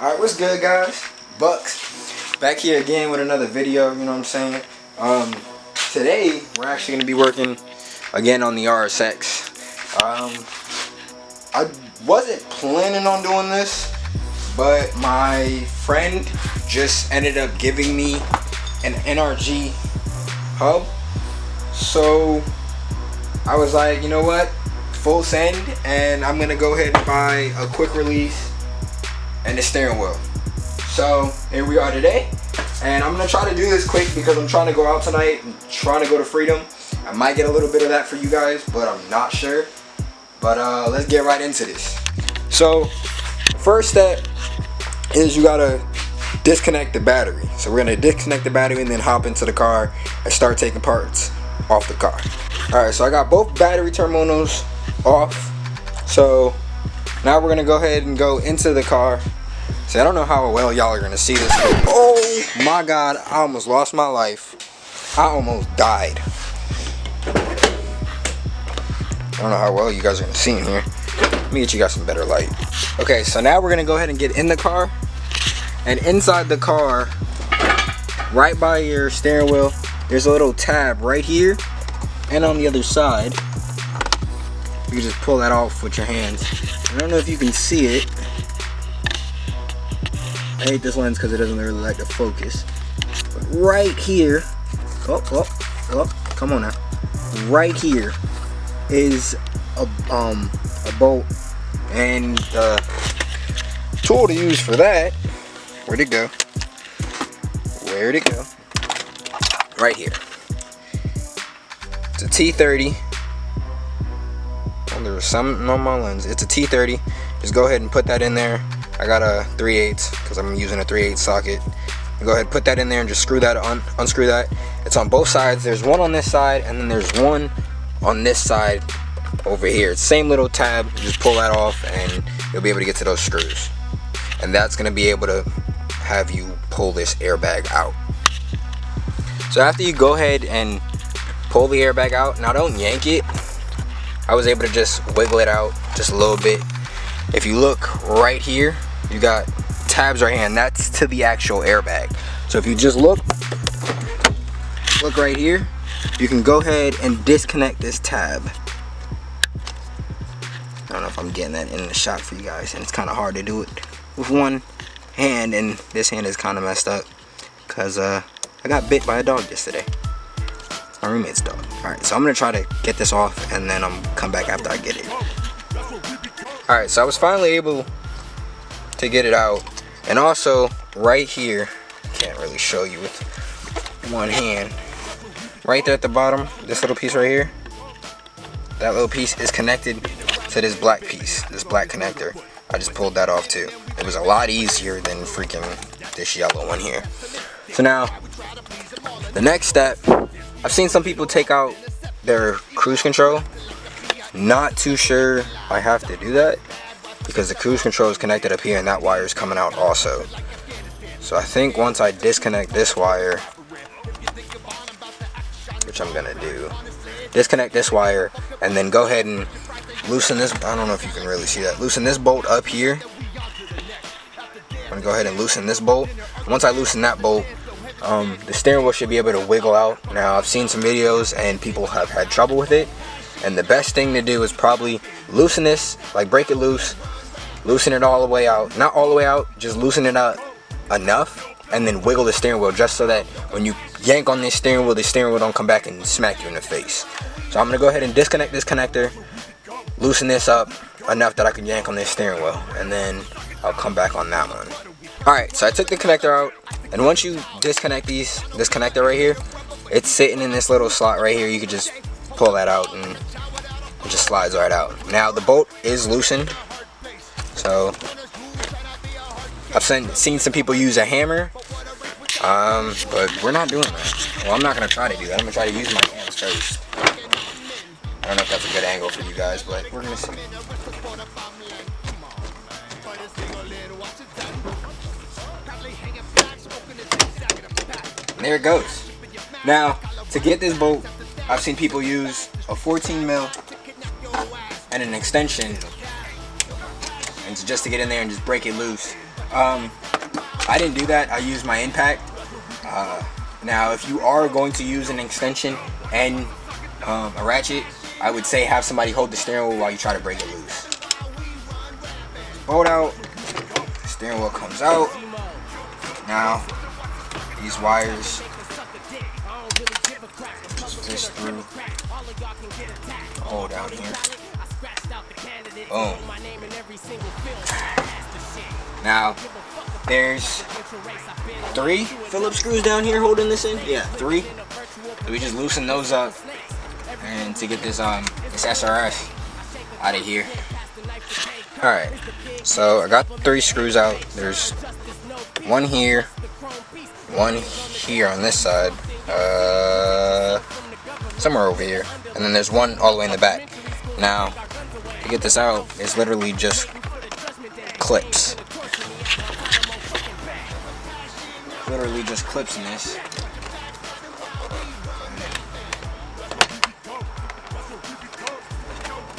Alright, what's good, guys? Bucks. Back here again with another video, you know what I'm saying? Today, we're actually going to be working again on the RSX. I wasn't planning on doing this, but my friend just ended up giving me an NRG hub. So, I was like, you know what? Full send, and I'm going to go ahead and buy a quick release and the steering wheel. So here we are today, and I'm gonna try to do this quick because I'm trying to go out tonight and trying to go to Freedom. I might get a little bit of that for you guys, but I'm not sure. But let's get right into this. So first step is you gotta disconnect the battery. So we're gonna disconnect the battery and then hop into the car and start taking parts off the car. Alright, so I got both battery terminals off. So now we're gonna go ahead and go into the car. See, I don't know how well y'all are gonna see this. Oh my God, I almost lost my life. I almost died. I don't know how well you guys are gonna see in here. Let me get you guys some better light. Okay, so now we're gonna go ahead and get in the car. And inside the car, right by your steering wheel, there's a little tab right here. And on the other side, you can just pull that off with your hands. I don't know if you can see it. I hate this lens because it doesn't really like to focus. But right here, come on now. Right here is a bolt, and the tool to use for that. Where'd it go? Where'd it go? Right here. It's a T30. There was something on my lens. It's a T30. Just go ahead and put that in there. I got a 3/8 because I'm using a 3/8 socket. Go ahead and put that in there and just screw that on, unscrew that. It's on both sides. There's one on this side and then there's one on this side over here. It's the same little tab. You just pull that off and you'll be able to get to those screws. And that's going to be able to have you pull this airbag out. So after you go ahead and pull the airbag out, now don't yank it. I was able to just wiggle it out just a little bit. If you look right here, you got tabs right here, and that's to the actual airbag. So if you just look right here, you can go ahead and disconnect this tab. I don't know if I'm getting that in the shot for you guys, and it's kind of hard to do it with one hand, and this hand is kind of messed up because I got bit by a dog yesterday. My roommate's dog. Alright, so I'm gonna try to get this off and then I'm come back after I get it. Alright, so I was finally able to get it out. And also right here, can't really show you with one hand. Right there at the bottom, this little piece right here, that little piece is connected to this black piece, this black connector. I just pulled that off too. It was a lot easier than freaking this yellow one here. So now, the next step, I've seen some people take out their cruise control. Not too sure I have to do that because the cruise control is connected up here and that wire is coming out also. So I think once I disconnect this wire, which I'm gonna do, disconnect this wire and then go ahead and loosen this. I don't know if you can really see that. Loosen this bolt up here. I'm gonna go ahead and loosen this bolt. Once I loosen that bolt, the steering wheel should be able to wiggle out. Now I've seen some videos and people have had trouble with it, and the best thing to do is probably loosen this, like break it loose, loosen it all the way out, not all the way out, just loosen it out enough, and then wiggle the steering wheel just so that when you yank on this steering wheel, the steering wheel don't come back and smack you in the face. So I'm gonna go ahead and disconnect this connector, loosen this up enough that I can yank on this steering wheel, and then I'll come back on that one. Alright, so I took the connector out. And once you disconnect this connector right here, it's sitting in this little slot right here. You could just pull that out and it just slides right out. Now the bolt is loosened, so I've seen some people use a hammer, but we're not doing that. Well, I'm not gonna try to do that. I'm gonna try to use my hands first. I don't know if that's a good angle for you guys, but we're gonna see. And there it goes. Now, to get this bolt, I've seen people use a 14 mil and an extension, and just to get in there and just break it loose. I didn't do that. I used my impact. Now, if you are going to use an extension and a ratchet, I would say have somebody hold the steering wheel while you try to break it loose. Bolt out, the steering wheel comes out. Now, these wires just fish through the hole down here. Boom. Now, there's 3 Phillips screws down here holding this in. Yeah, 3. So we just loosen those up, and to get this this SRS out of here. All right. So I got 3 screws out. There's 1 here, 1 here on this side, somewhere over here, and then there's 1 all the way in the back. Now, to get this out, it's literally just clips. Literally just clips in this.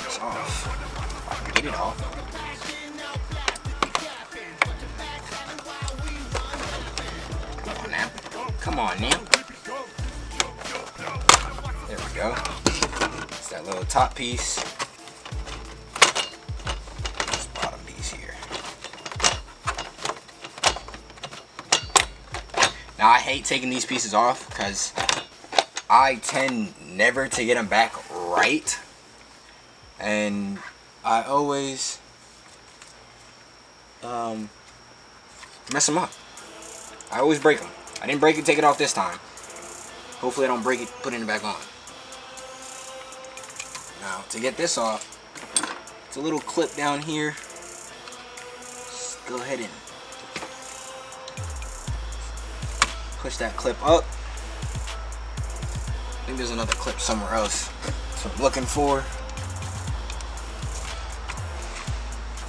It's off. I can get it off. Come on now. Come on now. There we go. It's that little top piece. This bottom piece here. Now I hate taking these pieces off because I tend never to get them back right, and I always mess them up. I always break them. I didn't break it, take it off this time. Hopefully I don't break it, putting it back on. Now to get this off, it's a little clip down here. Just go ahead and push that clip up. I think there's another clip somewhere else. That's what I'm looking for.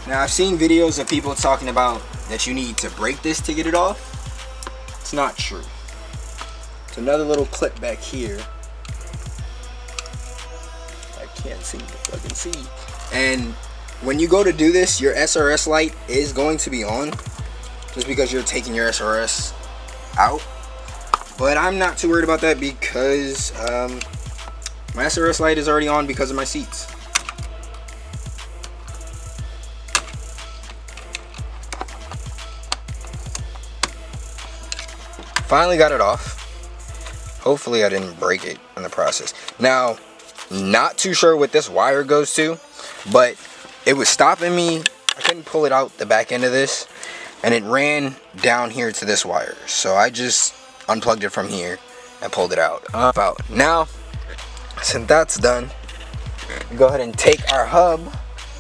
Now I've seen videos of people talking about that you need to break this to get it off. It's not true. It's another little clip back here. I can't seem to fucking see. And when you go to do this, your SRS light is going to be on, just because you're taking your SRS out. But I'm not too worried about that because my SRS light is already on because of my seats. Finally got it off. Hopefully I didn't break it in the process. Now, not too sure what this wire goes to, but it was stopping me. I couldn't pull it out the back end of this, and it ran down here to this wire. So I just unplugged it from here and pulled it out. Now, since that's done, we go ahead and take our hub.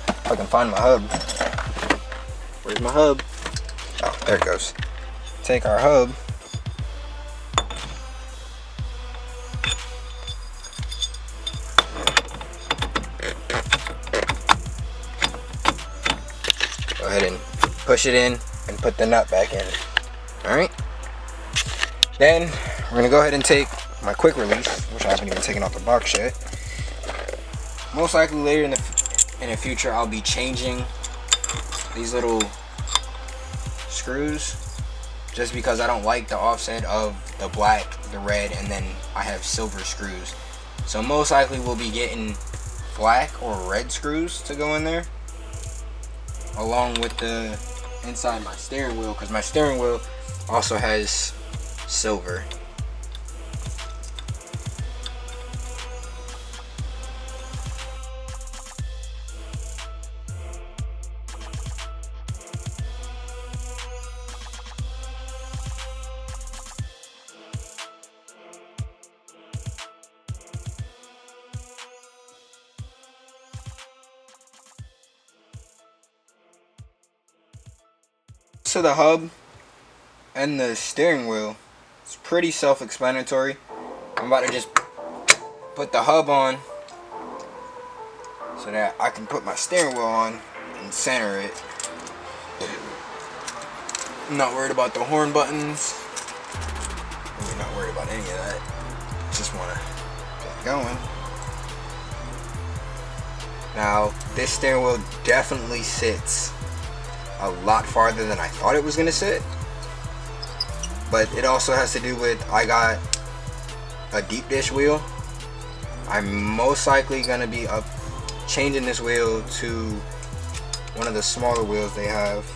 If I can find my hub. Where's my hub? Oh, there it goes. Take our hub. Go ahead and push it in and put the nut back in. Alright. Then we're going to go ahead and take my quick release, which I haven't even taken off the box yet. Most likely later in the future I'll be changing these little screws, just because I don't like the offset of the black, the red, and then I have silver screws. So most likely we'll be getting black or red screws to go in there, along with the inside my steering wheel, because my steering wheel also has silver. So the hub and the steering wheel, it's pretty self-explanatory. I'm about to just put the hub on so that I can put my steering wheel on and center it. I'm not worried about the horn buttons. I'm not worried about any of that. Just want to get going. Now, this steering wheel definitely sits a lot farther than I thought it was gonna sit. But it also has to do with, I got a deep dish wheel. I'm most likely gonna be changing this wheel to one of the smaller wheels they have.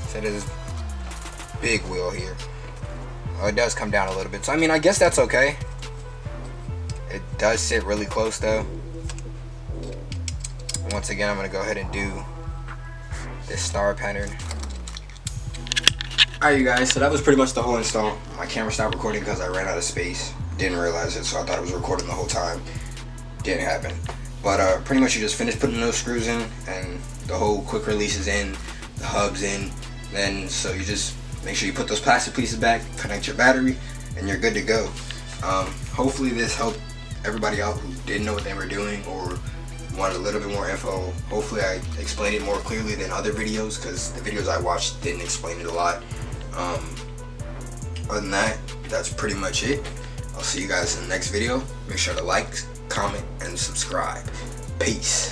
Instead of this big wheel here. Oh, it does come down a little bit. So I mean, I guess that's okay. It does sit really close though. Once again, I'm gonna go ahead and do this star pattern. Alright you guys, so that was pretty much the whole install. My camera stopped recording because I ran out of space. Didn't realize it, so I thought it was recording the whole time. Didn't happen. But pretty much you just finished putting those screws in, and the whole quick release is in, the hub's in. Then so you just make sure you put those plastic pieces back, connect your battery, and you're good to go. Hopefully this helped everybody out who didn't know what they were doing or wanted a little bit more info. Hopefully I explained it more clearly than other videos, because the videos I watched didn't explain it a lot. Other than that, that's pretty much it. I'll see you guys in the next video. Make sure to like, comment, and subscribe. Peace.